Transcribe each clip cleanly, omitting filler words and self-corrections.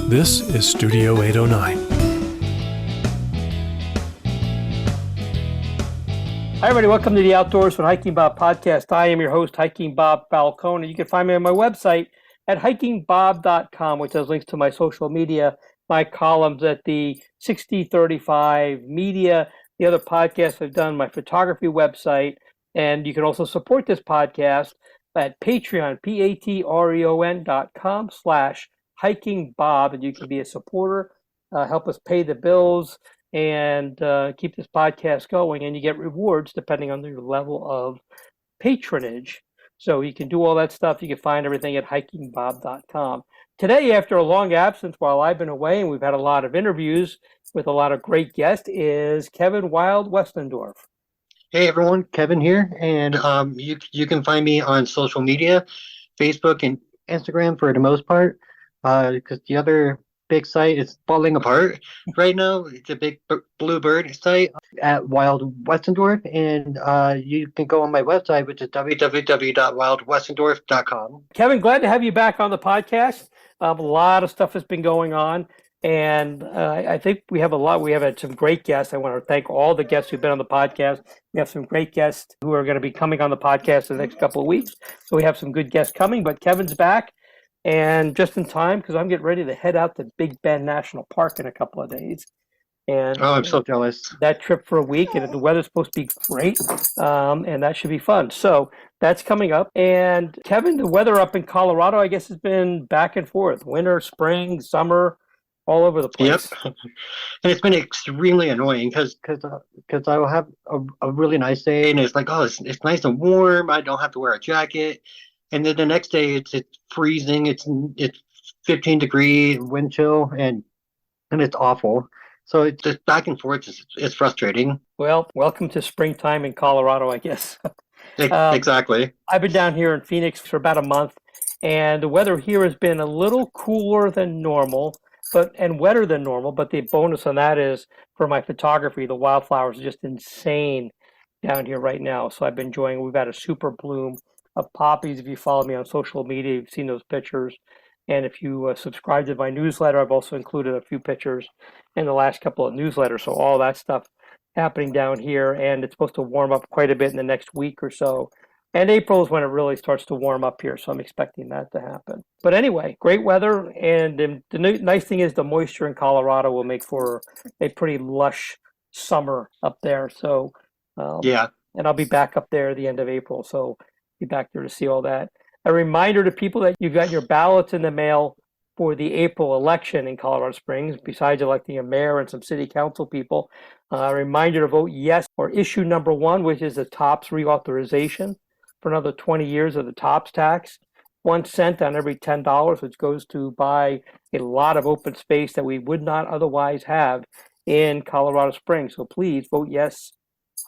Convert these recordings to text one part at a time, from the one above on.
This is Studio 809. Hi, everybody. Welcome to the Outdoors with Hiking Bob podcast. I am your host, Hiking Bob Falcone. You can find me on my website at hikingbob.com, which has links to my social media, my columns at the 6035 Media, the other podcasts I've done, my photography website, and you can also support this podcast at Patreon, patreon.com/hikingbob, and you can be a supporter, help us pay the bills, and keep this podcast going, and you get rewards depending on your level of patronage. So you can do all that stuff. You can find everything at hikingbob.com. Today, after a long absence while I've been away, and we've had a lot of interviews with a lot of great guests, is Kevin Wild Westendorf. Hey everyone, Kevin here, and you can find me on social media, Facebook and Instagram for the most part, because the other big site is falling apart right now. It's a big bluebird site at Wild Westendorf, and you can go on my website, which is www.wildwestendorf.com. Kevin, glad to have you back on the podcast. A lot of stuff has been going on, and I think we have a lot. We have had some great guests. I want to thank all the guests who've been on the podcast. We have some great guests who are going to be coming on the podcast in the next couple of weeks. So we have some good guests coming, but Kevin's back. And just in time, because I'm getting ready to head out to Big Bend National Park in a couple of days. And I'm so jealous. That trip for a week, and the weather's supposed to be great, and that should be fun. So that's coming up. And Kevin, the weather up in Colorado, I guess, has been back and forth. Winter, spring, summer, all over the place. Yep. And it's been extremely annoying because I will have a really nice day, and it's like, oh, it's nice and warm. I don't have to wear a jacket. And then the next day it's freezing. It's 15-degree wind chill, and it's awful. So it's just back and forth. It's frustrating. Well, welcome to springtime in Colorado, I guess. Exactly. I've been down here in Phoenix for about a month, and the weather here has been a little cooler than normal, and wetter than normal. But the bonus on that is for my photography, the wildflowers are just insane down here right now. So I've been enjoying. We've had a super bloom of poppies. If you follow me on social media, you've seen those pictures. And if you subscribe to my newsletter, I've also included a few pictures in the last couple of newsletters. So all that stuff happening down here, and it's supposed to warm up quite a bit in the next week or so. And April is when it really starts to warm up here, so I'm expecting that to happen. But anyway, great weather, and the nice thing is the moisture in Colorado will make for a pretty lush summer up there. So yeah, and I'll be back up there at the end of April, so be back there to see all that. A reminder to people that you got your ballots in the mail for the April election in Colorado Springs, besides electing a mayor and some city council people. A reminder to vote yes for issue number 1, which is the TOPS reauthorization for another 20 years of the TOPS tax. 1 cent on every $10, which goes to buy a lot of open space that we would not otherwise have in Colorado Springs. So please vote yes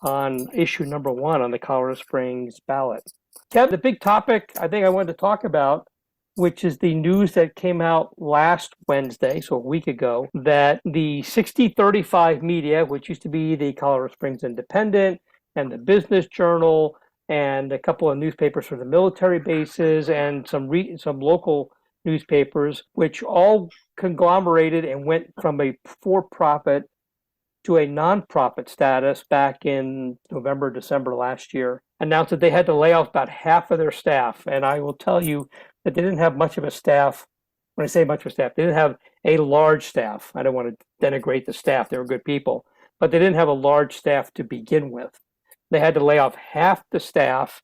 on issue number 1 on the Colorado Springs ballot. Kevin, the big topic I think I wanted to talk about, which is the news that came out last Wednesday, so a week ago, that the 6035 Media, which used to be the Colorado Springs Independent and the Business Journal, and a couple of newspapers from the military bases, and some local newspapers, which all conglomerated and went from a for-profit to a nonprofit status back in November, December last year, announced that they had to lay off about half of their staff. And I will tell you that they didn't have much of a staff. When I say much of a staff, they didn't have a large staff. I don't want to denigrate the staff. They were good people, but they didn't have a large staff to begin with. They had to lay off half the staff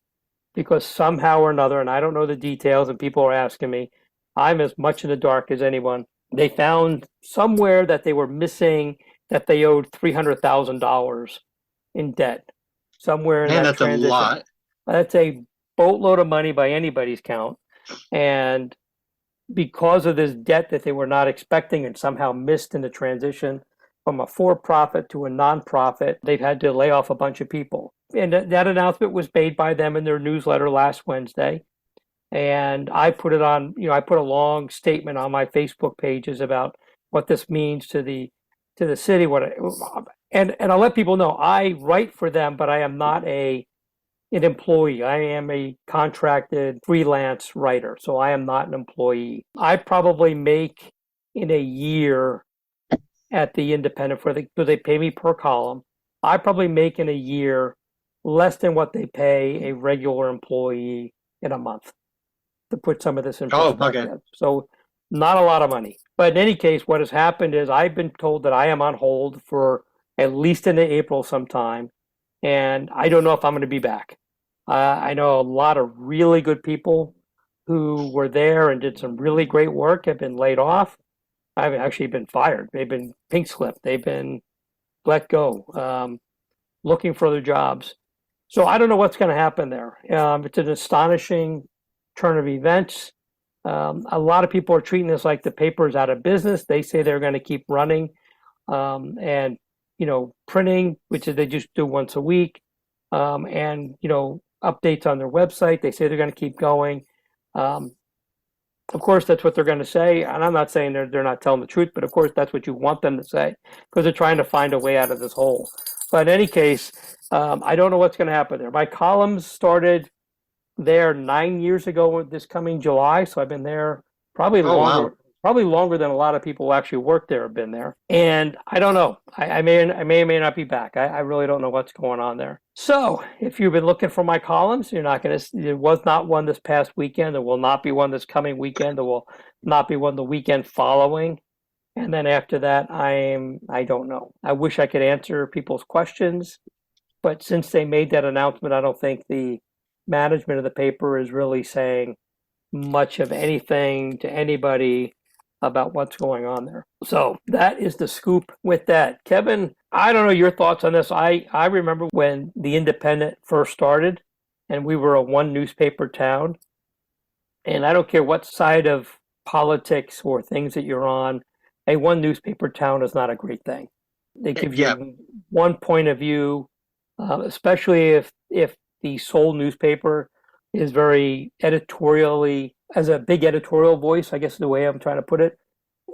because somehow or another, and I don't know the details, and people are asking me, I'm as much in the dark as anyone. They found somewhere that they were missing, that they owed $300,000 in debt. Somewhere in that transition. That's a lot. That's a boatload of money by anybody's count. And because of this debt that they were not expecting and somehow missed in the transition from a for-profit to a nonprofit, they've had to lay off a bunch of people. And that announcement was made by them in their newsletter last Wednesday. And I put it on, I put a long statement on my Facebook pages about what this means to the city. And I'll let people know I write for them, but I am not an employee. I am a contracted freelance writer, so I am not an employee. I probably make in a year at the Independent because they pay me per column. I probably make in a year less than what they pay a regular employee in a month, to put some of this in Oh, perspective. okay. So not a lot of money. But in any case, what has happened is I've been told that I am on hold for at least into April sometime, and I don't know if I'm going to be back. I know a lot of really good people who were there and did some really great work have been laid off. I've actually been fired. They've been pink slipped. They've been let go, looking for other jobs. So I don't know what's going to happen there. It's an astonishing turn of events. A lot of people are treating this like the paper is out of business. They say they're going to keep running and printing, which is they just do once a week, and updates on their website. They say they're going to keep going. Of course, that's what they're going to say, and I'm not saying they're not telling the truth, but of course, that's what you want them to say because they're trying to find a way out of this hole. But in any case, I don't know what's going to happen there. My columns started there 9 years ago this coming July, so I've been there probably Oh, longer, wow. probably longer than a lot of people who actually work there have been there. And I don't know. I may or may not be back. I really don't know what's going on there. So if you've been looking for my columns, you're not going to. There was not one this past weekend. There will not be one this coming weekend. There will not be one the weekend following. And then after that, I don't know. I wish I could answer people's questions, but since they made that announcement, I don't think the management of the paper is really saying much of anything to anybody about what's going on there. So that is the scoop with that. Kevin, I don't know your thoughts on this. I remember when the Independent first started and we were a one newspaper town. And I don't care what side of politics or things that you're on, a one newspaper town is not a great thing. They give Yeah. you one point of view, especially if the sole newspaper is very editorially, as a big editorial voice, I guess is the way I'm trying to put it.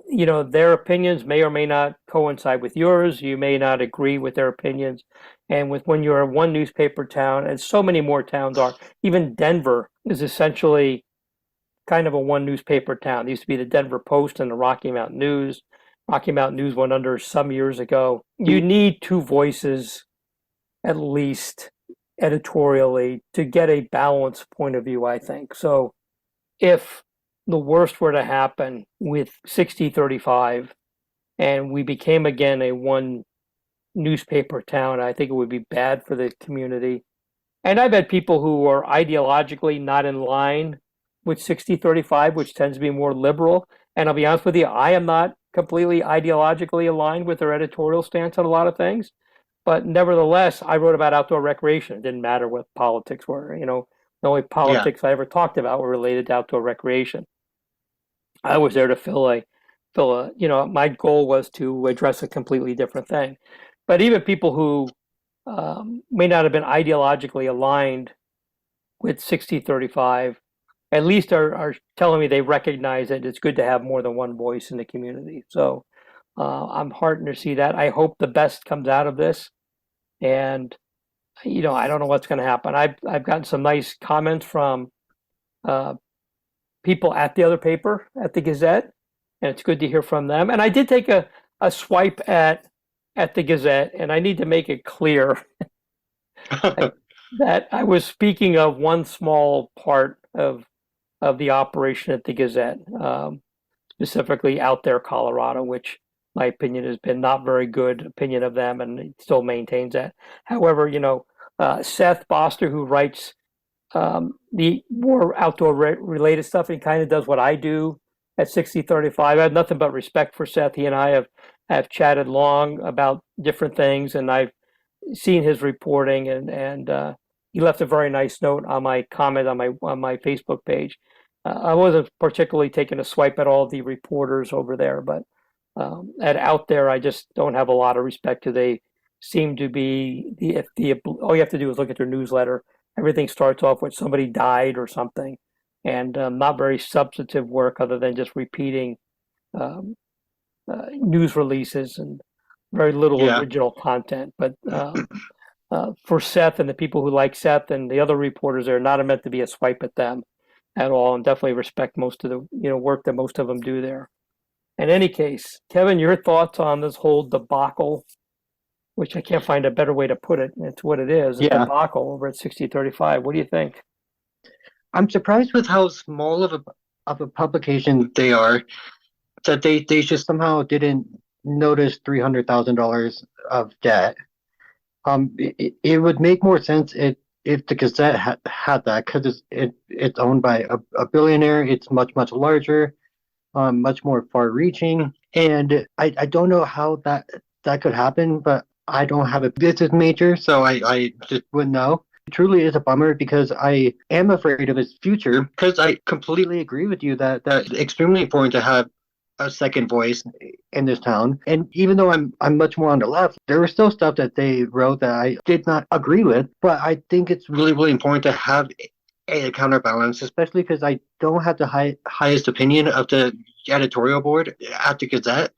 Their opinions may or may not coincide with yours. You may not agree with their opinions. And when you're a one newspaper town, and so many more towns are, even Denver is essentially kind of a one newspaper town. It used to be the Denver Post and the Rocky Mountain News. Rocky Mountain News went under some years ago. You need two voices, at least editorially, to get a balanced point of view, I think. So if the worst were to happen with 6035 and we became again a one newspaper town, I think it would be bad for the community. And I've had people who are ideologically not in line with 6035, which tends to be more liberal. And I'll be honest with you, I am not completely ideologically aligned with their editorial stance on a lot of things. But nevertheless, I wrote about outdoor recreation. It didn't matter what politics were. The only politics I ever talked about were related to outdoor recreation. I was there to my goal was to address a completely different thing. But even people who may not have been ideologically aligned with 6035, at least are telling me they recognize that it's good to have more than one voice in the community. So I'm heartened to see that. I hope the best comes out of this. And, I don't know what's going to happen. I've gotten some nice comments from people at the other paper, at the Gazette, and it's good to hear from them. And I did take a swipe at the Gazette, and I need to make it clear that I was speaking of one small part of the operation at the Gazette, specifically Out There, Colorado, which my opinion has been not very good opinion of them, and it still maintains that. However, Seth Boster, who writes the more outdoor related stuff, and kind of does what I do at 6035. I have nothing but respect for Seth. He and I have chatted long about different things, and I've seen his reporting, and he left a very nice note on my comment on my Facebook page. I wasn't particularly taking a swipe at all the reporters over there, but at Out There, I just don't have a lot of respect to. They seem to be all you have to do is look at their newsletter. Everything starts off with somebody died or something, and not very substantive work other than just repeating news releases and very little original content. But for Seth and the people who like Seth and the other reporters, they're not meant to be a swipe at them at all, and definitely respect most of the work that most of them do there. In any case, Kevin, your thoughts on this whole debacle, which I can't find a better way to put it. It's what it is, a Yeah, debacle over at 6035. What do you think? I'm surprised with how small of a publication they are that they just somehow didn't notice $300,000 of debt. It would make more sense if the Gazette had that because it's owned by a billionaire. It's much larger, much more far-reaching, and I don't know how that could happen, but I don't have a business major, so I just wouldn't know. It truly is a bummer because I am afraid of its future because I completely agree with you that it's extremely important to have a second voice in this town. And even though I'm much more on the left, there was still stuff that they wrote that I did not agree with. But I think it's really important to have a counterbalance, especially because I don't have the highest opinion of the editorial board at the Gazette.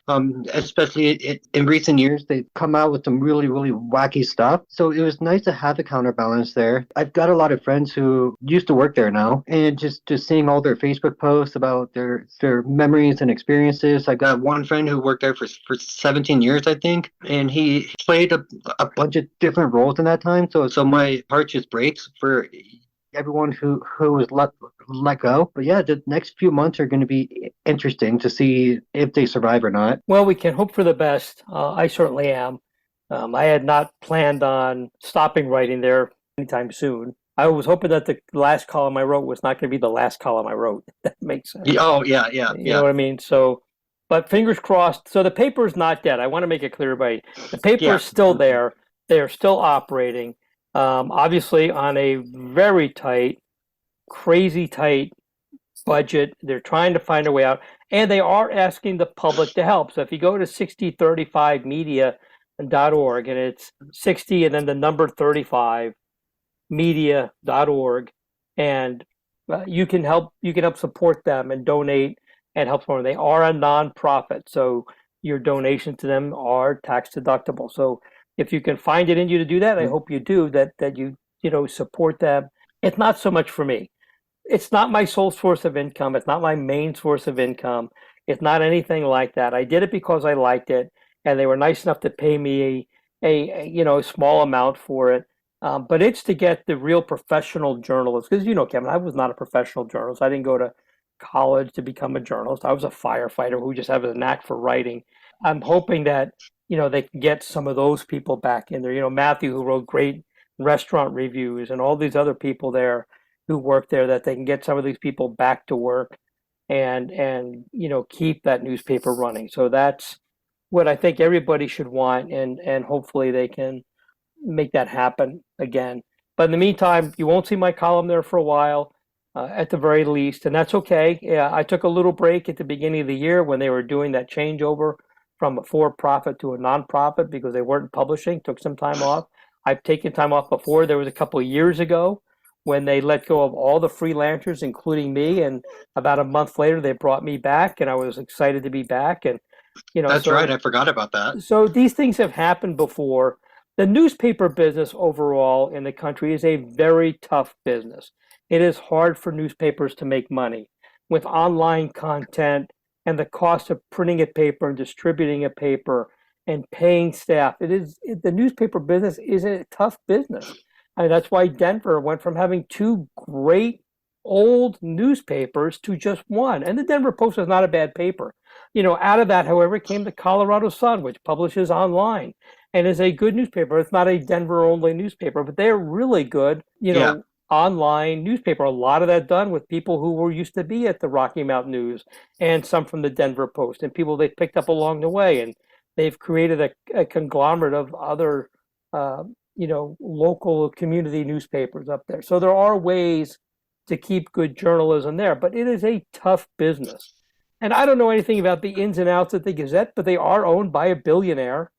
Especially in recent years, they've come out with some really wacky stuff. So it was nice to have the counterbalance there. I've got a lot of friends who used to work there now, and just seeing all their Facebook posts about their memories and experiences. I got one friend who worked there for 17 years, I think, and he played a bunch of different roles in that time. So my heart just breaks for everyone who was let go. But yeah, the next few months are going to be interesting to see if they survive or not. Well, we can hope for the best. I certainly am. I had not planned on stopping writing there anytime soon. I was hoping that the last column I wrote was not going to be the last column I wrote. That makes sense. Oh yeah. You know what I mean? So, but fingers crossed. So the paper is not dead. I want to make it clear, everybody. The paper is still there. They are still operating. Obviously on a very tight, crazy tight budget. They're trying to find a way out, and they are asking the public to help. So if you go to 6035 Media.org, and it's 60 and then the number 35 media.org, and you can help support them and donate and help them. They are a nonprofit, so your donation to them are tax deductible. So if you can find it in you to do that, I hope you do, that you support them. It's not so much for me. It's not my sole source of income. It's not my main source of income. It's not anything like that. I did it because I liked it, and they were nice enough to pay me a small amount for it. But it's to get the real professional journalists, because Kevin, I was not a professional journalist. I didn't go to college to become a journalist. I was a firefighter who just had a knack for writing. I'm hoping that they can get some of those people back in there. Matthew, who wrote great restaurant reviews, and all these other people there who work there, that they can get some of these people back to work and keep that newspaper running. So that's what I think everybody should want, and hopefully they can make that happen again. But in the meantime, you won't see my column there for a while, at the very least, and that's okay. Yeah, I took a little break at the beginning of the year when they were doing that changeover from a for-profit to a nonprofit because they weren't publishing. Took some time off. I've taken time off before. There was a couple of years ago when they let go of all the freelancers, including me, and about a month later they brought me back, and I was excited to be back. And that's right. I forgot about that. So these things have happened before. The newspaper business overall in the country is a very tough business. It is hard for newspapers to make money with online content and the cost of printing a paper and distributing a paper and paying staff. The newspaper business is a tough business. And that's why Denver went from having two great old newspapers to just one. And the Denver Post is not a bad paper. Out of that, however, came the Colorado Sun, which publishes online and is a good newspaper. It's not a Denver-only newspaper, but they're really good, online newspaper. A lot of that done with people who were used to be at the Rocky Mountain News and some from the Denver Post and people they picked up along the way. And they've created a conglomerate of other, local community newspapers up there. So there are ways to keep good journalism there, but it is a tough business. And I don't know anything about the ins and outs of the Gazette, but they are owned by a billionaire.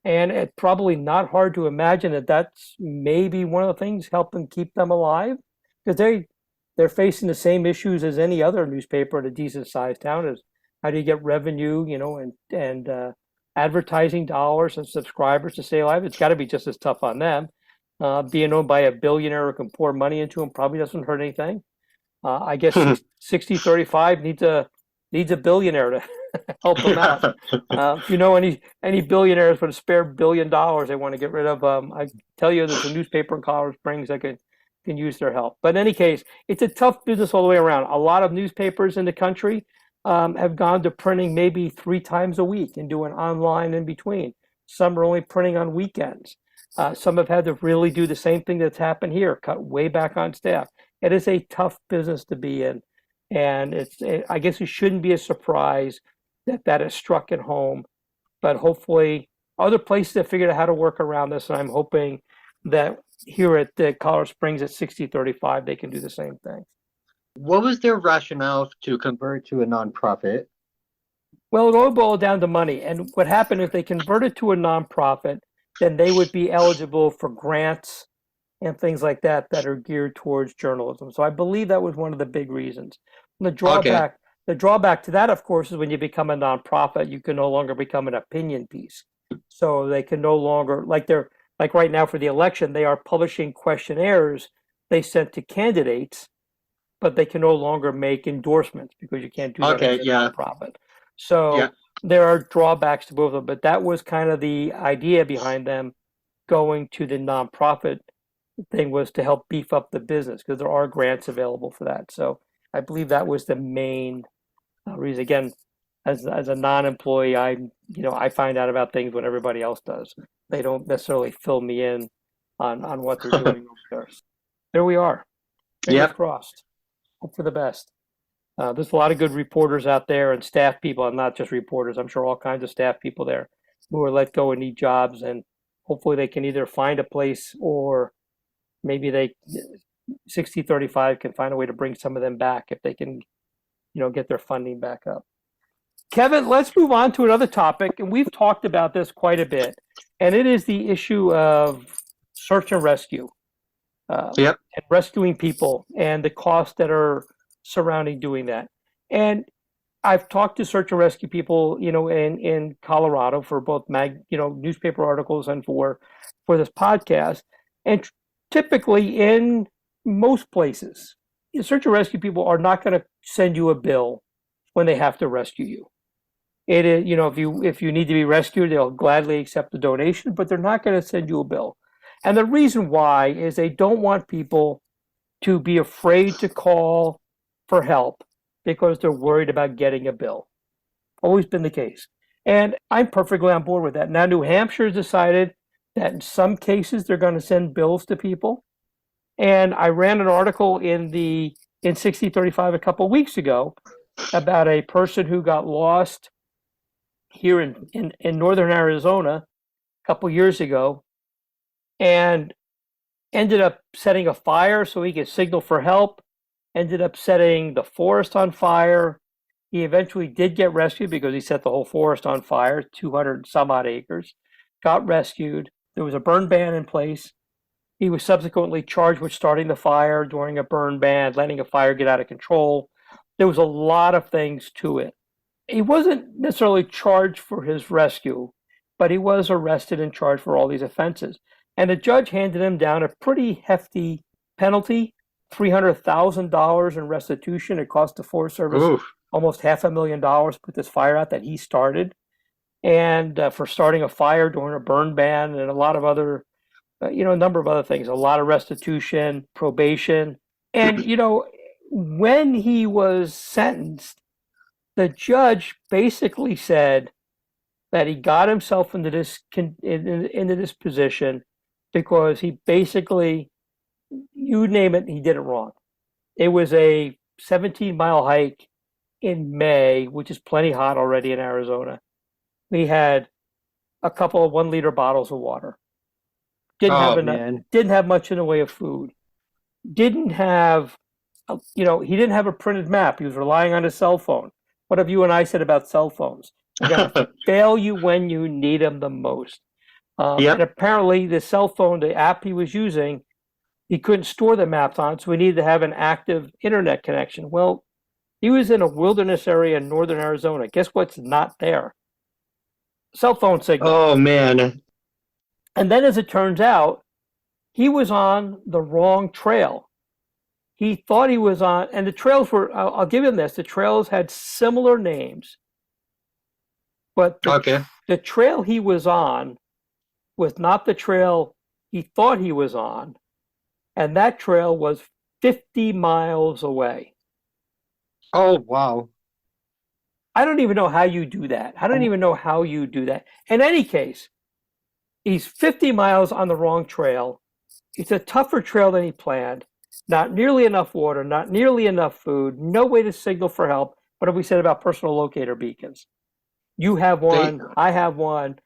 And it's probably not hard to imagine that that's maybe one of the things helping keep them alive, because they're facing the same issues as any other newspaper in a decent sized town. Is how do you get revenue, and advertising dollars and subscribers to stay alive? It's got to be just as tough on them. Being owned by a billionaire who can pour money into them probably doesn't hurt anything. I guess 6035 needs a needs a billionaire to help him out. If you know any billionaires with a spare $1 billion they want to get rid of, I tell you, there's a newspaper in Colorado Springs that can use their help. But in any case, it's a tough business all the way around. A lot of newspapers in the country have gone to printing maybe 3 times a week and doing online in between. Some are only printing on weekends. Some have had to really do the same thing that's happened here, cut way back on staff. It is a tough business to be in. And I guess it shouldn't be a surprise that is struck at home. But hopefully other places have figured out how to work around this. And I'm hoping that here at the Colorado Springs at 6035, they can do the same thing. What was their rationale to convert to a nonprofit? Well, it all boiled down to money. And what happened if they converted to a nonprofit, then they would be eligible for grants and things like that are geared towards journalism. So I believe that was one of the big reasons. And the drawback to that, of course, is when you become a nonprofit, you can no longer become an opinion piece. So they can no longer, like right now for the election, they are publishing questionnaires they sent to candidates, but they can no longer make endorsements because you can't do that as a nonprofit. So there are drawbacks to both of them, but that was kind of the idea behind them going to the nonprofit thing, was to help beef up the business because there are grants available for that. So I believe that was the main reason. Again, as a non-employee, I find out about things when everybody else does. They don't necessarily fill me in on what they're doing over there. So there we are. Fingers crossed. Hope for the best. There's a lot of good reporters out there and staff people, and not just reporters. I'm sure all kinds of staff people there who are let go and need jobs, and hopefully they can either find a place or maybe 6035 can find a way to bring some of them back if they can, get their funding back up. Kevin, let's move on to another topic, and we've talked about this quite a bit, and it is the issue of search and rescue. And rescuing people and the costs that are surrounding doing that. And I've talked to search and rescue people, in Colorado for both newspaper articles and for this podcast. And typically in most places, search and rescue people are not going to send you a bill when they have to rescue you. It is, if you need to be rescued, they'll gladly accept the donation, but they're not going to send you a bill. And the reason why is they don't want people to be afraid to call for help because they're worried about getting a bill. Always been the case. And I'm perfectly on board with that. Now, New Hampshire's decided that in some cases they're going to send bills to people. And I ran an article in 6035 a couple of weeks ago about a person who got lost here in northern Arizona a couple years ago and ended up setting a fire so he could signal for help, ended up setting the forest on fire. He eventually did get rescued because he set the whole forest on fire, 200 some odd acres, got rescued. There was a burn ban in place. He was subsequently charged with starting the fire during a burn ban, letting a fire get out of control. There was a lot of things to it. He wasn't necessarily charged for his rescue, but he was arrested and charged for all these offenses. And the judge handed him down a pretty hefty penalty, $300,000 in restitution. It cost the Forest Service almost $500,000 to put this fire out that he started, and for starting a fire during a burn ban, and a lot of other, a number of other things, a lot of restitution, probation. And, when he was sentenced, the judge basically said that he got himself into this position because he basically, you name it, he did it wrong. It was a 17-mile hike in May, which is plenty hot already in Arizona. We had a couple of 1-liter bottles of water. Didn't have much in the way of food. Didn't have, he didn't have a printed map. He was relying on his cell phone. What have you and I said about cell phones? They're going to fail you when you need them the most. And apparently the cell phone, the app he was using, he couldn't store the maps on, so he needed to have an active internet connection. Well, he was in a wilderness area in northern Arizona. Guess what's not there? Cell phone signal. Oh, man. And then as it turns out, he was on the wrong trail. he thought he was on, and the trails were, I'll give him this, the trails had similar names, but Okay. the trail he was on was not the trail he thought he was on, and that trail was 50 miles away. Oh, wow. I don't even know how you do that. I don't even know how you do that. In any case, he's 50 miles on the wrong trail. It's a tougher trail than he planned. Not nearly enough water, not nearly enough food, no way to signal for help. What have we said about personal locator beacons? You have one, I have one.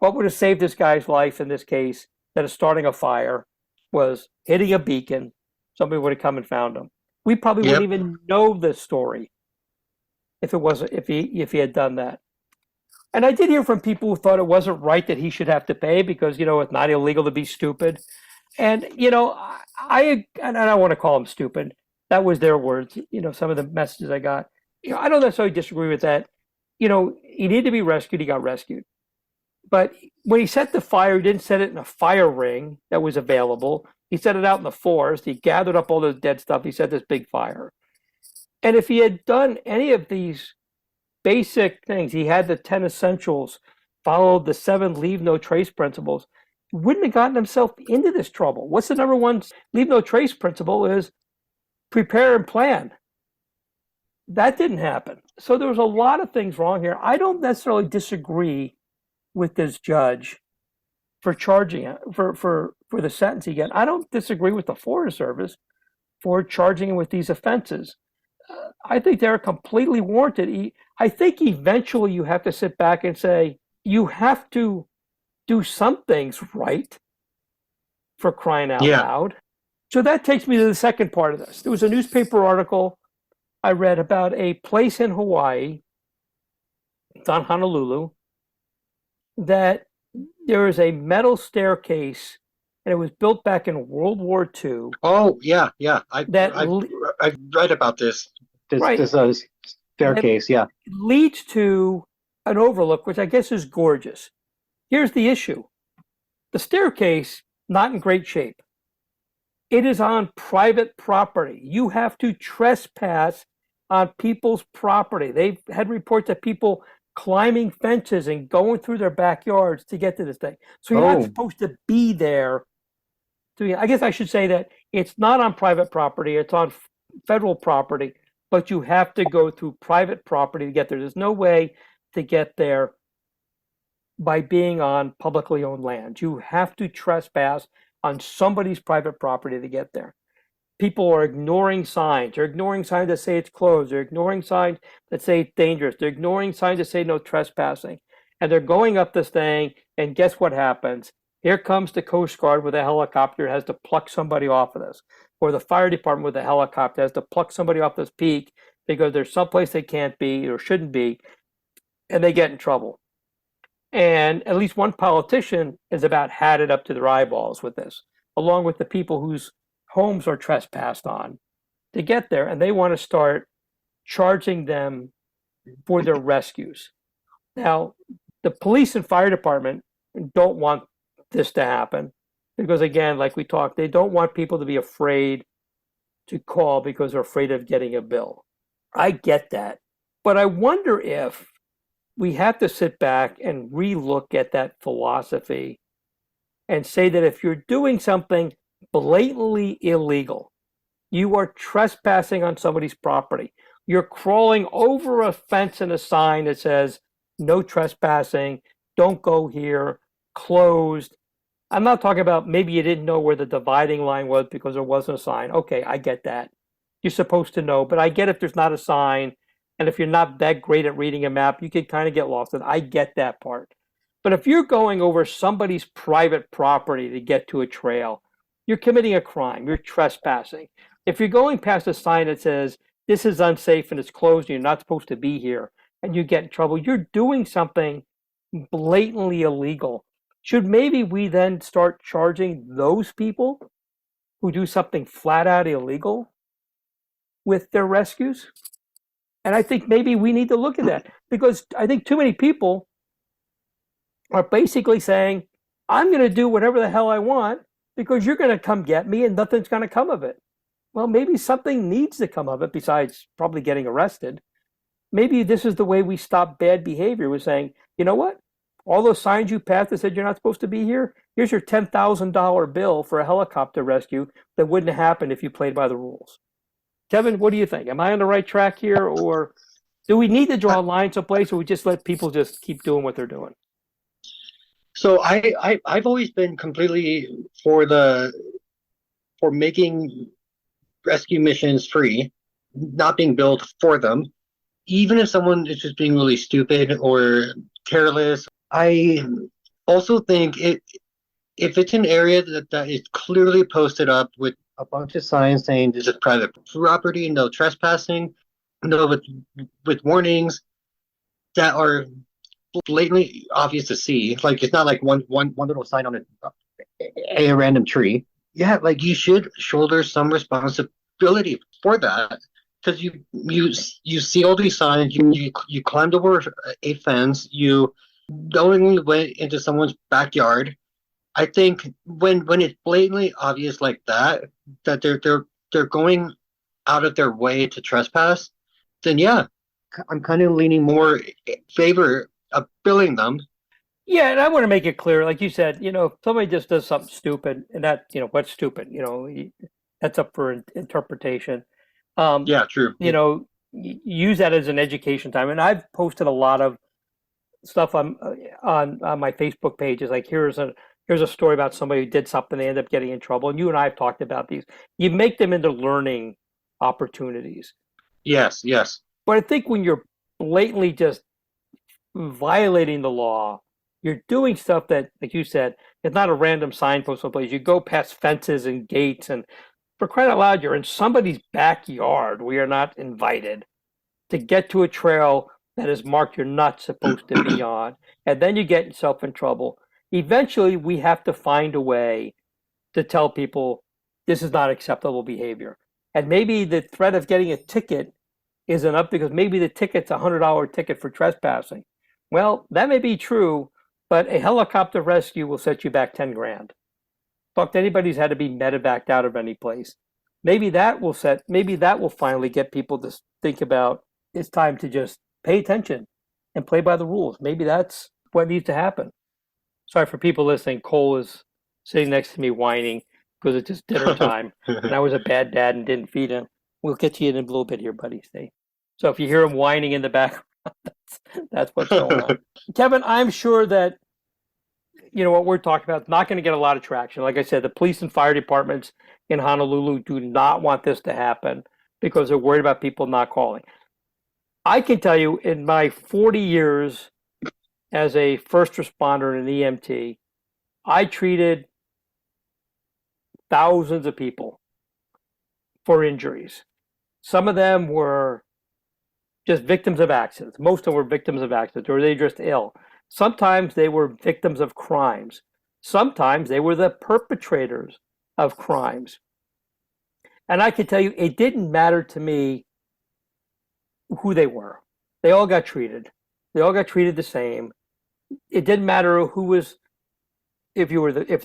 What would have saved this guy's life in this case, that is starting a fire, was hitting a beacon. Somebody would have come and found him. We probably wouldn't even know this story if he had done that. And I did hear from people who thought it wasn't right that he should have to pay because, it's not illegal to be stupid. And, I don't want to call him stupid. That was their words, some of the messages I got. I don't necessarily disagree with that. He needed to be rescued. He got rescued. But when he set the fire, he didn't set it in a fire ring that was available. He set it out in the forest. He gathered up all this dead stuff. He set this big fire. And if he had done any of these basic things, he had the 10 essentials, followed the 7 leave no trace principles, he wouldn't have gotten himself into this trouble. What's the number one leave no trace principle is prepare and plan. That didn't happen. So there was a lot of things wrong here. I don't necessarily disagree with this judge for charging it, for the sentence he got. I don't disagree with the Forest Service for charging him with these offenses. I think they're completely warranted. I think eventually you have to sit back and say, you have to do some things right, for crying out loud. So that takes me to the second part of this. There was a newspaper article I read about a place in Hawaii, it's on Honolulu, that there is a metal staircase, and it was built back in World War II. Oh, yeah. I've read about this. This staircase, yeah. Leads to an overlook, which I guess is gorgeous. Here's the issue. The staircase, not in great shape. It is on private property. You have to trespass on people's property. They've had reports of people climbing fences and going through their backyards to get to this thing. So you're not supposed to be there. I guess I should say that it's not on private property. It's on federal property, but you have to go through private property to get there. There's no way to get there by being on publicly owned land. You have to trespass on somebody's private property to get there. People are ignoring signs. They're ignoring signs that say it's closed. They're ignoring signs that say it's dangerous. They're ignoring signs that say no trespassing. And they're going up this thing, and guess what happens? Here comes the Coast Guard with a helicopter, has to pluck somebody off of this. Or the fire department with a helicopter has to pluck somebody off this peak because there's someplace they can't be or shouldn't be, and they get in trouble. And at least one politician has about had it up to their eyeballs with this, along with the people whose homes are trespassed on to get there. And they want to start charging them for their rescues. Now, the police and fire department don't want this to happen because, again, like we talked, they don't want people to be afraid to call because they're afraid of getting a bill. I get that. But I wonder if we have to sit back and relook at that philosophy and say that if you're doing something blatantly illegal, you are trespassing on somebody's property, you're crawling over a fence and a sign that says no trespassing, don't go here, closed. I'm not talking about maybe you didn't know where the dividing line was because there wasn't a sign. Okay, I get that. You're supposed to know, but I get if there's not a sign. And if you're not that great at reading a map, you can kind of get lost. And I get that part. But if you're going over somebody's private property to get to a trail, you're committing a crime. You're trespassing. If you're going past a sign that says, this is unsafe and it's closed and you're not supposed to be here, and you get in trouble, you're doing something blatantly illegal. Should maybe we then start charging those people who do something flat out illegal with their rescues? And I think maybe we need to look at that because I think too many people are basically saying, I'm going to do whatever the hell I want because you're going to come get me and nothing's going to come of it. well, maybe something needs to come of it besides probably getting arrested. Maybe this is the way we stop bad behavior. We're saying, you know what? All those signs you passed that said you're not supposed to be here, here's your $10,000 bill for a helicopter rescue that wouldn't have happened if you played by the rules. Kevin, what do you think? Am I on the right track here, or do we need to draw a line someplace, or we just let people just keep doing what they're doing? So I've always been completely for making rescue missions free, not being billed for them. Even if someone is just being really stupid or careless, I also think if it's an area that is clearly posted up with a bunch of signs saying this is private property, no trespassing, no with warnings that are blatantly obvious to see. Like it's not like one little sign on a random tree. Yeah, like you should shoulder some responsibility for that because you see all these signs. You climbed over a fence. You knowingly went into someone's backyard. I think when it's blatantly obvious like that they're going out of their way to trespass, then yeah, I'm kind of leaning more in favor of billing them. Yeah, and I want to make it clear, like you said, if somebody just does something stupid, and that, what's stupid, that's up for interpretation. Yeah, true. Use that as an education time. And I've posted a lot of stuff on my Facebook pages. Like here's a story about somebody who did something, they end up getting in trouble. And you and I have talked about these. You make them into learning opportunities. Yes. But I think when you're blatantly just violating the law, you're doing stuff that, like you said, it's not a random signpost someplace. You go past fences and gates, and for crying out loud, you're in somebody's backyard where you're not invited to get to a trail that is marked you're not supposed to be on. And then you get yourself in trouble. Eventually, we have to find a way to tell people this is not acceptable behavior. And maybe the threat of getting a ticket isn't up because maybe the ticket's a $100 ticket for trespassing. Well, that may be true, but a helicopter rescue will set you back 10 grand. Talk to anybody who's had to be medevaced out of any place. Maybe that will finally get people to think about it's time to just pay attention and play by the rules. Maybe that's what needs to happen. Sorry for people listening. Cole is sitting next to me whining because it's just dinner time. And I was a bad dad and didn't feed him. We'll get to you in a little bit here, buddy. Stay. So if you hear him whining in the background, that's what's going on. Kevin, I'm sure that what we're talking about is not going to get a lot of traction. Like I said, the police and fire departments in Honolulu do not want this to happen because they're worried about people not calling. I can tell you in my 40 years as a first responder and an EMT, I treated thousands of people for injuries. Some of them were just victims of accidents. Most of them were victims of accidents, or they were just ill. Sometimes they were victims of crimes. Sometimes they were the perpetrators of crimes. And I can tell you, it didn't matter to me who they were. They all got treated. They all got treated the same. It didn't matter who was, if they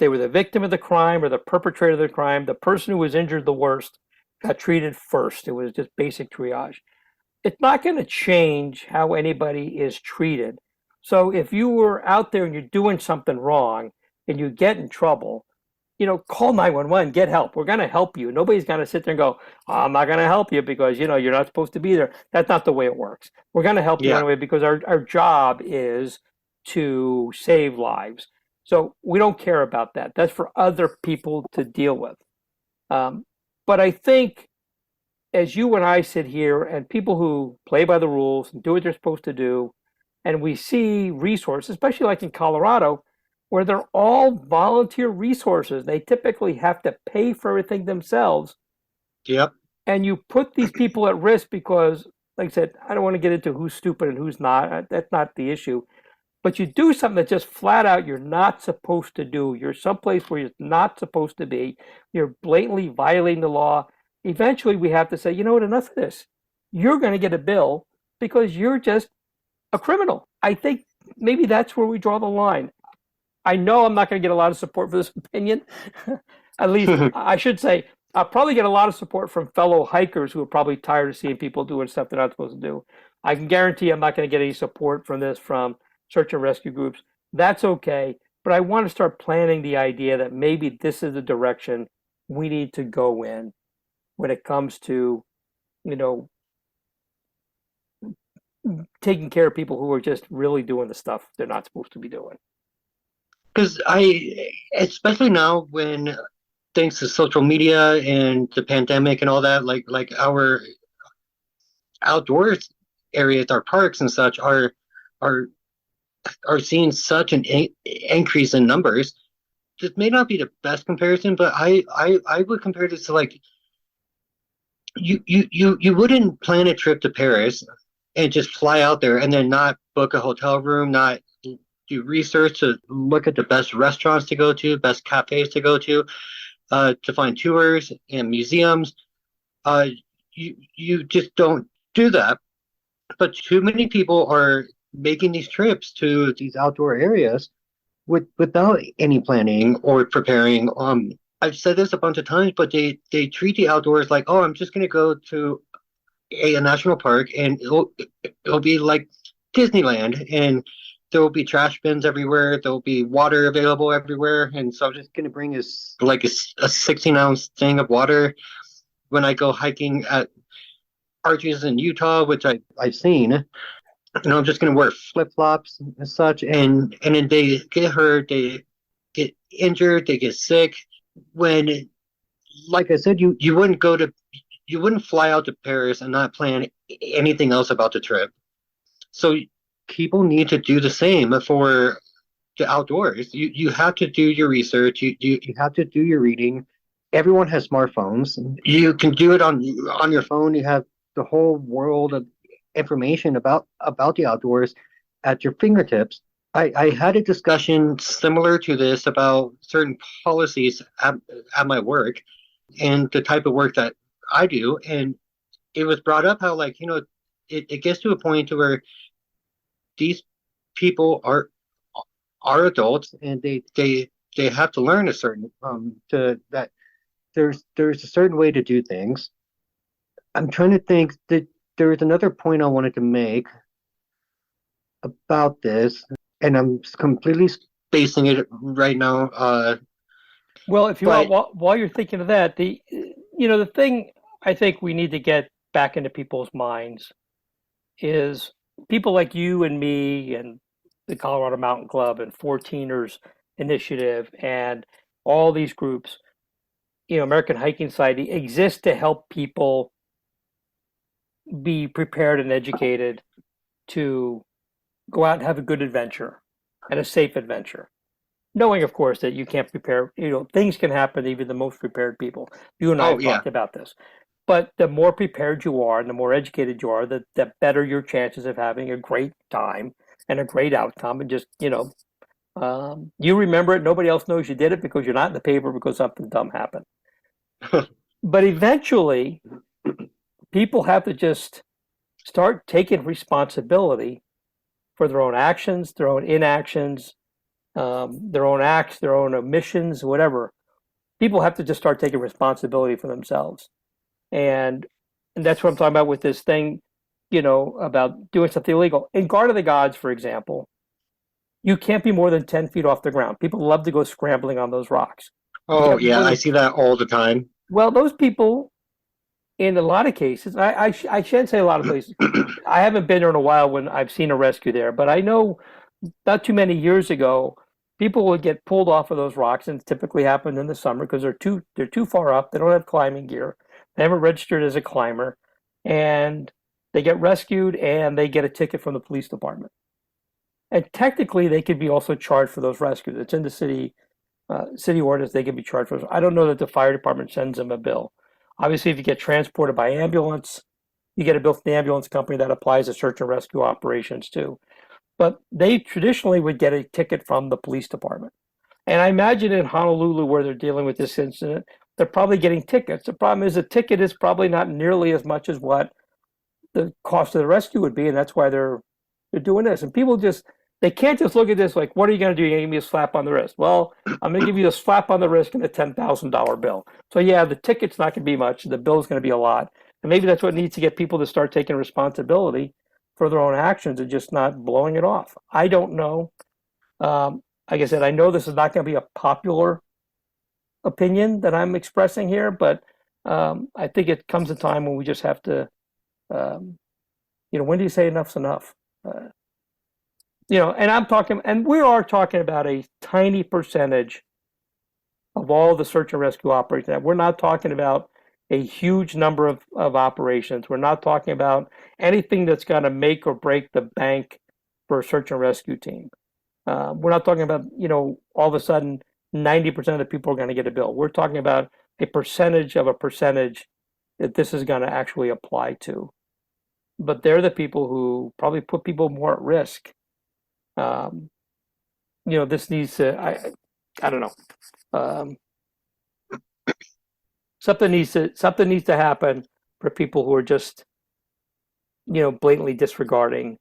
were the victim of the crime or the perpetrator of the crime. The person who was injured the worst got treated first. It was just basic triage. It's not going to change how anybody is treated. So if you were out there and you're doing something wrong and you get in trouble, call 911, get help. We're going to help you. Nobody's going to sit there and go, I'm not going to help you because, you're not supposed to be there. That's not the way it works. We're going to help you anyway because our job is to save lives. So we don't care about that. That's for other people to deal with. But I think as you and I sit here and people who play by the rules and do what they're supposed to do, and we see resources, especially like in Colorado, where they're all volunteer resources. They typically have to pay for everything themselves. Yep. And you put these people at risk because, like I said, I don't want to get into who's stupid and who's not. That's not the issue. But you do something that just flat out you're not supposed to do. You're someplace where you're not supposed to be. You're blatantly violating the law. Eventually, we have to say, enough of this. You're going to get a bill because you're just a criminal. I think maybe that's where we draw the line. I know I'm not going to get a lot of support for this opinion. At least I should say I'll probably get a lot of support from fellow hikers who are probably tired of seeing people doing stuff they're not supposed to do. I can guarantee I'm not going to get any support from this from search and rescue groups. That's okay. But I want to start planning the idea that maybe this is the direction we need to go in when it comes to, you know, taking care of people who are just really doing the stuff they're not supposed to be doing. Because especially now when thanks to social media and the pandemic and all that, like our outdoors areas, our parks and such are seeing such an increase in numbers. This may not be the best comparison, but I would compare this to like you wouldn't plan a trip to Paris and just fly out there and then not book a hotel room, not do research to look at the best restaurants to go to, best cafes to go to find tours and museums. You just don't do that. But too many people are making these trips to these outdoor areas without any planning or preparing. I've said this a bunch of times, but they treat the outdoors like, oh, I'm just going to go to a national park and it'll be like Disneyland, and there will be trash bins everywhere. There will be water available everywhere, and so I'm just going to bring a 16-ounce thing of water when I go hiking at arches in Utah, which I've seen. I'm just going to wear flip-flops and such, and then they get hurt, they get injured, they get sick. When, like I said, you wouldn't fly out to Paris and not plan anything else about the trip. So people need to do the same for the outdoors. You have to do your research. You have to do your reading. Everyone has smartphones. You can do it on your phone. You have the whole world of information about the outdoors at your fingertips. I had a discussion similar to this about certain policies at my work and the type of work that I do, and it was brought up how, like, it gets to a point to where these people are adults, and they have to learn a certain that there's a certain way to do things. I'm trying to think that there was another point I wanted to make about this, and I'm completely spacing it right now. Well, if you want, while you're thinking of that, the thing I think we need to get back into people's minds is people like you and me and the Colorado Mountain Club and 14ers Initiative and all these groups, American Hiking Society, exist to help people be prepared and educated to go out and have a good adventure and a safe adventure. Knowing, of course, that you can't prepare, things can happen to even the most prepared people. You and I have talked about this. But the more prepared you are and the more educated you are, the better your chances of having a great time and a great outcome. And just, you remember it. Nobody else knows you did it because you're not in the paper because something dumb happened. But eventually, people have to just start taking responsibility for their own actions, their own inactions, their own acts, their own omissions, whatever. People have to just start taking responsibility for themselves. And that's what I'm talking about with this thing, about doing something illegal. In Guard of the Gods, for example, you can't be more than 10 feet off the ground. People love to go scrambling on those rocks. Oh, yeah, I see that all the time. Well, those people, in a lot of cases, I shouldn't say a lot of places. I haven't been there in a while when I've seen a rescue there, but I know not too many years ago, people would get pulled off of those rocks, and it typically happened in the summer because they're too far up. They don't have climbing gear. They haven't registered as a climber, and they get rescued and they get a ticket from the police department. And technically, they could be also charged for those rescues. It's in the city ordinance. They can be charged for those. I don't know that the fire department sends them a bill. Obviously, if you get transported by ambulance, you get a bill from the ambulance company that applies to search and rescue operations too. But they traditionally would get a ticket from the police department. And I imagine in Honolulu, where they're dealing with this incident, they're probably getting tickets. The problem is the ticket is probably not nearly as much as what the cost of the rescue would be, and that's why they're doing this. And people just They can't just look at this like, what are you going to do? You're going to give me a slap on the wrist. Well, I'm going to give you a slap on the wrist and a $10,000 bill. So yeah, the ticket's not going to be much. The bill's going to be a lot. And maybe that's what needs to get people to start taking responsibility for their own actions and just not blowing it off. I don't know. Like I said, I know this is not going to be a popular opinion that I'm expressing here, but I think it comes a time when we just have to, when do you say enough's enough? And we are talking about a tiny percentage of all the search and rescue operations. We're not talking about a huge number of operations. We're not talking about anything that's going to make or break the bank for a search and rescue team. We're not talking about, all of a sudden 90% of the people are going to get a bill. We're talking about a percentage of a percentage that this is going to actually apply to. But they're the people who probably put people more at risk. This needs to, I don't know. Something needs to happen for people who are just, blatantly disregarding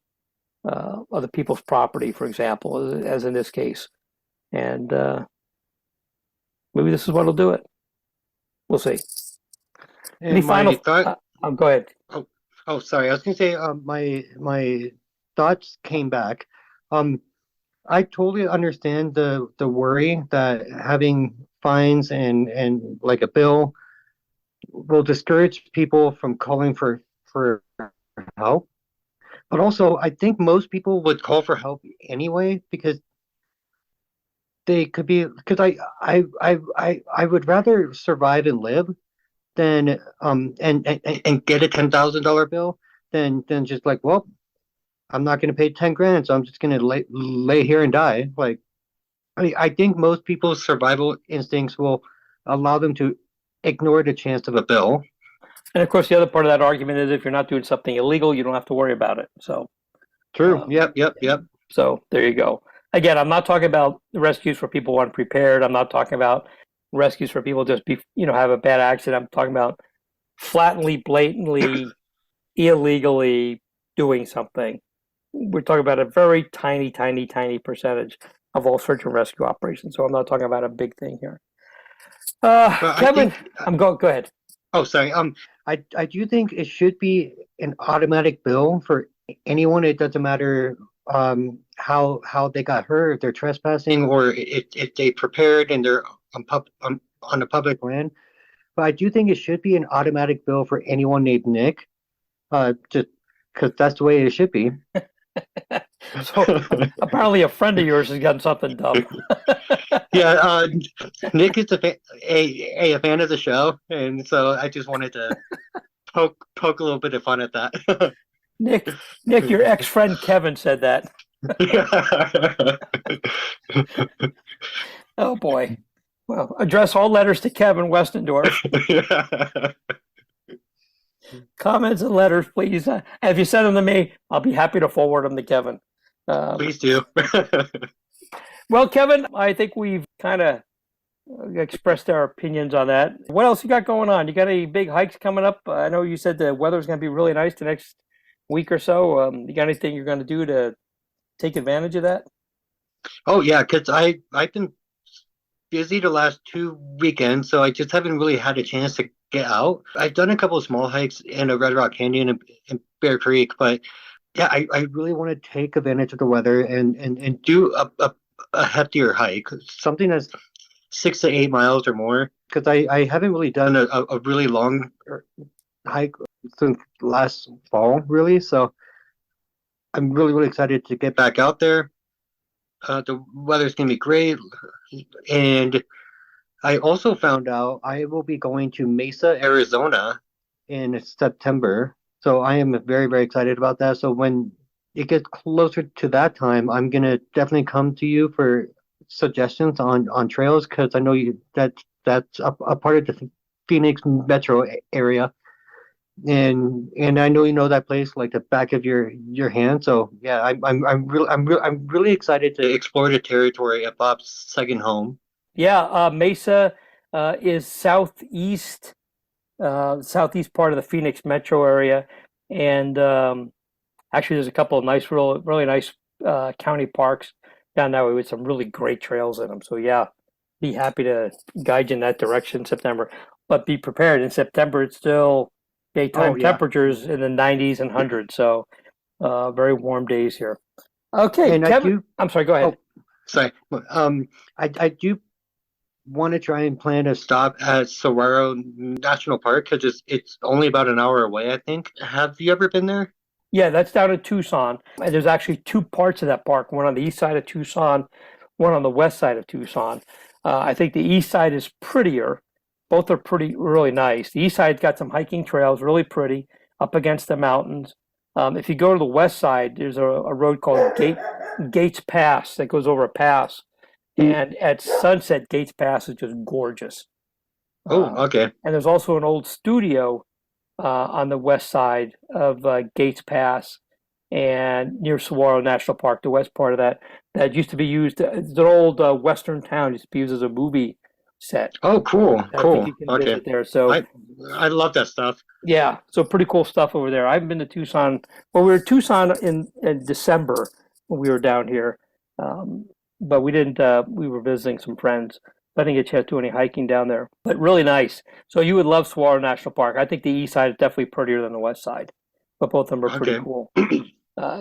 other people's property, for example, as in this case. And maybe this is what'll do it. We'll see. Any final thought? Go ahead. Oh, sorry. I was going to say my thoughts came back. I totally understand the worry that having fines and like a bill will discourage people from calling for help. But also, I think most people would call for help anyway because they could be, because I would rather survive and live than and get a $10,000 bill than just like, well, I'm not going to pay 10 grand, so I'm just going to lay here and die. Like, I think most people's survival instincts will allow them to ignore the chance of a bill. And of course, the other part of that argument is if you're not doing something illegal, you don't have to worry about it. So true. Yep. So there you go. Again, I'm not talking about rescues for people who aren't prepared. I'm not talking about rescues for people just have a bad accident. I'm talking about flatly, blatantly, illegally doing something. We're talking about a very tiny, tiny, tiny percentage of all search and rescue operations. So I'm not talking about a big thing here. Kevin, go ahead. Oh, sorry. I do think it should be an automatic bill for anyone. It doesn't matter how they got hurt, if they're trespassing, or if they prepared and they're on a public land. But I do think it should be an automatic bill for anyone named Nick, just because that's the way it should be. So apparently a friend of yours has gotten something dumb. Yeah, Nick is a fan of the show, and so I just wanted to poke a little bit of fun at that. Nick, your ex-friend Kevin said that. Oh boy. Well, address all letters to Kevin Westendorf. Comments and letters, please. And if you send them to me, I'll be happy to forward them to Kevin. Please do. Well, Kevin, I think we've kind of expressed our opinions on that. What else you got going on? You got any big hikes coming up? I know you said the weather's going to be really nice the next week or so. You got anything you're going to do to take advantage of that? Oh, yeah, because I've been busy the last 2 weekends, so I just haven't really had a chance to get out. I've done a couple of small hikes in a Red Rock Canyon and Bear Creek, but yeah, I really want to take advantage of the weather and do a heftier hike, something that's 6 to 8 miles or more, because I haven't really done a really long hike since last fall, really. So I'm really, really excited to get back out there. The weather's going to be great. And I also found out I will be going to Mesa, Arizona in September. So I am very, very excited about that. So when it gets closer to that time, I'm going to definitely come to you for suggestions on trails, because I know that's a part of the Phoenix metro area. And I know you know that place like the back of your hand. So yeah, I'm really excited to explore the territory of Bob's second home. Yeah, Mesa is southeast part of the Phoenix metro area, and actually there's a couple of nice, really nice county parks down that way with some really great trails in them. So yeah, be happy to guide you in that direction in September. But be prepared. In September, it's still daytime temperatures in the 90s and 100s. So very warm days here. Okay, And Kevin. I'm sorry, go ahead. Sorry. I do want to try and plan a stop at Saguaro National Park because it's only about an hour away, I think. Have you ever been there? Yeah, that's down in Tucson. And there's actually two parts of that park, one on the east side of Tucson, one on the west side of Tucson. I think the east side is prettier. Both are really nice. The east side's got some hiking trails, really pretty, up against the mountains. If you go to the west side, there's a road called Gates Pass that goes over a pass. And at sunset, Gates Pass is just gorgeous. Oh, okay. And there's also an old studio on the west side of Gates Pass and near Saguaro National Park, the west part of that used to be used. It's an old western town, used to be used as a movie set. Oh, cool. Cool. You can visit there. So I love that stuff. Yeah, so pretty cool stuff over there. I haven't been to Tucson. Well, we were in Tucson in December when we were down here, but we didn't. We were visiting some friends. I didn't get a chance to do any hiking down there, but really nice. So you would love Saguaro National Park. I think the east side is definitely prettier than the west side, but both of them are pretty cool.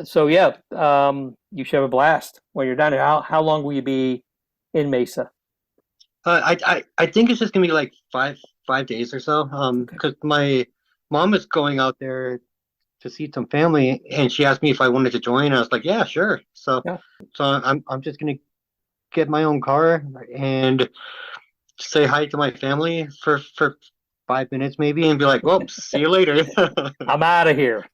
So yeah, you should have a blast when you're down here. How long will you be in Mesa? I think it's just gonna be like five days or so. Because my mom is going out there to see some family, and she asked me if I wanted to join. I was like, yeah, sure. So I'm just gonna get my own car and say hi to my family for 5 minutes maybe, and be like, well, see you later. I'm out of here.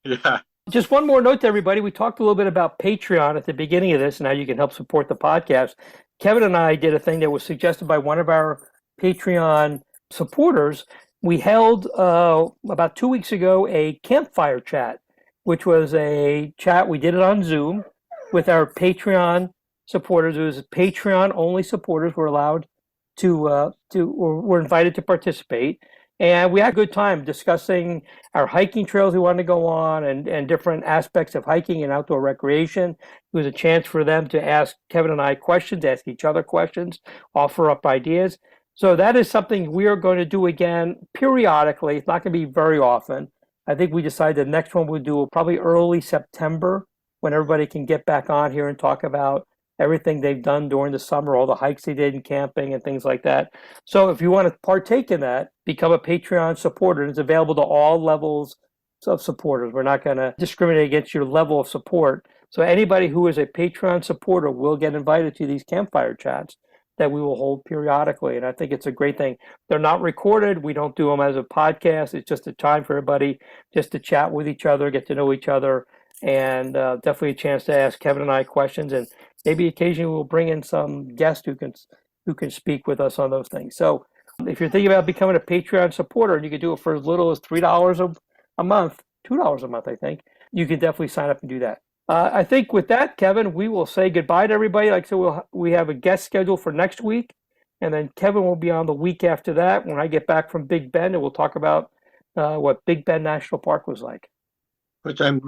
Yeah. Just one more note to everybody. We talked a little bit about Patreon at the beginning of this and how you can help support the podcast. Kevin and I did a thing that was suggested by one of our Patreon supporters. We held about 2 weeks ago a campfire chat, which was a chat. We did it on Zoom with our Patreon supporters. It was Patreon only supporters were allowed were invited to participate. And we had a good time discussing our hiking trails we wanted to go on and different aspects of hiking and outdoor recreation. It was a chance for them to ask Kevin and I questions, ask each other questions, offer up ideas. So that is something we are going to do again periodically. It's not going to be very often. I think we decided the next one we'll do probably early September when everybody can get back on here and talk about everything they've done during the summer, all the hikes they did and camping and things like that. So if you want to partake in that, become a Patreon supporter. It's available to all levels of supporters. We're not going to discriminate against your level of support. So anybody who is a Patreon supporter will get invited to these campfire chats that we will hold periodically. And I think it's a great thing. They're not recorded. We don't do them as a podcast. It's just a time for everybody just to chat with each other, get to know each other, and definitely a chance to ask Kevin and I questions. And maybe occasionally we'll bring in some guests who can speak with us on those things. So if you're thinking about becoming a Patreon supporter, and you can do it for as little as $3 a month, $2 a month, I think, you can definitely sign up and do that. I think with that, Kevin, we will say goodbye to everybody. Like I said, we have a guest scheduled for next week, and then Kevin will be on the week after that when I get back from Big Bend, and we'll talk about what Big Bend National Park was like. Which I'm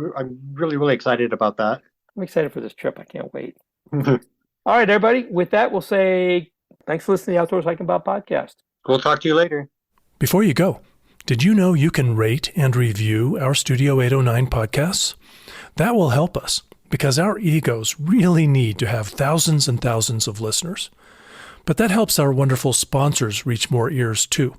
really, really excited about that. I'm excited for this trip. I can't wait. All right, everybody. With that, we'll say thanks for listening to the Outdoors Hiking About podcast. We'll talk to you later. Before you go, did you know you can rate and review our Studio 809 podcasts? That will help us because our egos really need to have thousands and thousands of listeners. But that helps our wonderful sponsors reach more ears too.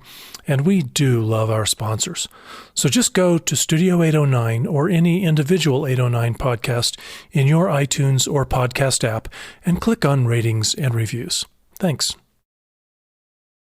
And we do love our sponsors. So just go to Studio 809 or any individual 809 podcast in your iTunes or podcast app and click on ratings and reviews. Thanks.